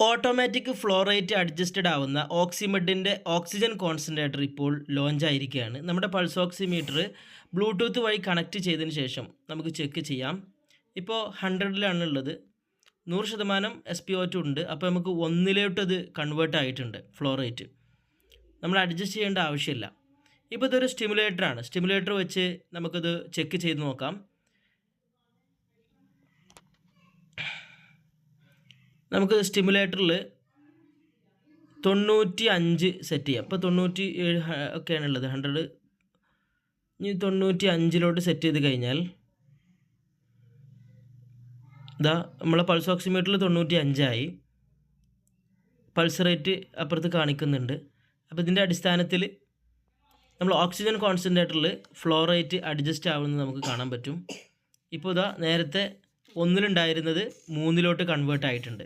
Automatic flow rate adjusted ആവുന്ന ഓക്സിമെഡിൻ്റെ oxygen concentrator ഇപ്പോൾ launch ആയിരിക്കുകയാണ്. നമ്മുടെ പൾസ് ഓക്സിമീറ്റർ ബ്ലൂടൂത്ത് വഴി കണക്ട് ചെയ്തതിന് ശേഷം നമുക്ക് ചെക്ക് ചെയ്യാം. ഇപ്പോൾ 100ലാണ് ഉള്ളത്. 100% SpO2 ഉണ്ട്. അപ്പോൾ നമുക്ക് 1 അത് കൺവേർട്ട് ആയിട്ടുണ്ട് ഫ്ലോ റേറ്റ്. നമ്മൾ അഡ്ജസ്റ്റ് ചെയ്യേണ്ട ആവശ്യമില്ല. ഇപ്പോൾ ഇതൊരു സ്റ്റിമുലേറ്ററാണ്. സ്റ്റിമുലേറ്റർ വെച്ച് നമുക്കത് ചെക്ക് ചെയ്ത് നോക്കാം. നമുക്ക് സ്റ്റിമുലേറ്ററിൽ 95 സെറ്റ് ചെയ്യാം. ഇപ്പോൾ 97 ഒക്കെയാണുള്ളത്. 100 ഇനി 95 സെറ്റ് ചെയ്ത് കഴിഞ്ഞാൽ ഇതാ നമ്മളെ പൾസ് ഓക്സിമീറ്ററിൽ 95 പൾസ് റേറ്റ് അപ്പുറത്ത് കാണിക്കുന്നുണ്ട്. അപ്പോൾ ഇതിൻ്റെ അടിസ്ഥാനത്തിൽ നമ്മൾ ഓക്സിജൻ കോൺസെൻട്രേറ്ററിൽ ഫ്ലോ റേറ്റ് അഡ്ജസ്റ്റ് ആവുന്നത് നമുക്ക് കാണാൻ പറ്റും. ഇപ്പോൾ ഇതാ നേരത്തെ 1 3 കൺവേർട്ട് ആയിട്ടുണ്ട്.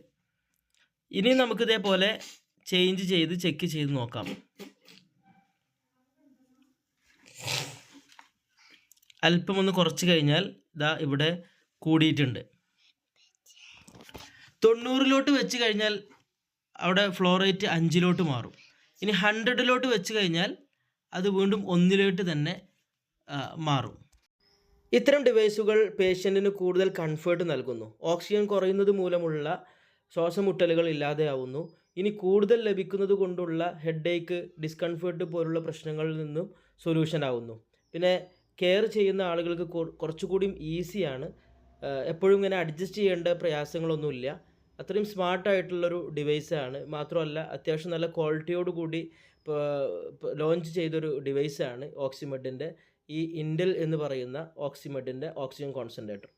ഇനി നമുക്കിതേപോലെ ചേഞ്ച് ചെയ്ത് ചെക്ക് ചെയ്ത് നോക്കാം. അല്പം ഒന്ന് കുറച്ച് കഴിഞ്ഞാൽ ഇതാ ഇവിടെ കൂടിയിട്ടുണ്ട്. 90 വെച്ച് കഴിഞ്ഞാൽ അവിടെ ഫ്ലോ റേറ്റ് 5 മാറും. ഇനി 100 വെച്ച് കഴിഞ്ഞാൽ അത് വീണ്ടും 1 തന്നെ മാറും. ഇത്തരം ഡിവൈസുകൾ പേഷ്യൻറ്റിന് കൂടുതൽ കംഫേർട്ട് നൽകുന്നു. ഓക്സിജൻ കുറയുന്നത് മൂലമുള്ള ശ്വാസമുട്ടലുകൾ ഇല്ലാതെയാവുന്നു. ഇനി കൂടുതൽ ലഭിക്കുന്നത് കൊണ്ടുള്ള ഹെഡേക്ക്, ഡിസ്കംഫേർട്ട് പോലുള്ള പ്രശ്നങ്ങളിൽ നിന്നും സൊല്യൂഷൻ ആവുന്നു. പിന്നെ കെയർ ചെയ്യുന്ന ആളുകൾക്ക് കുറച്ചുകൂടി ഈസിയാണ്. എപ്പോഴും ഇങ്ങനെ അഡ്ജസ്റ്റ് ചെയ്യേണ്ട പ്രയാസങ്ങളൊന്നുമില്ല. അത്രയും സ്മാർട്ടായിട്ടുള്ളൊരു ഡിവൈസാണ്. മാത്രമല്ല അത്യാവശ്യം നല്ല ക്വാളിറ്റിയോട് കൂടി ലോഞ്ച് ചെയ്തൊരു ഡിവൈസാണ് ഓക്സിമെഡിൻ്റെ ഈ ഇൻഡൽ എന്ന് പറയുന്ന ഓക്സിമെഡിൻ്റെ ഓക്സിജൻ കോൺസെൻട്രേറ്റർ.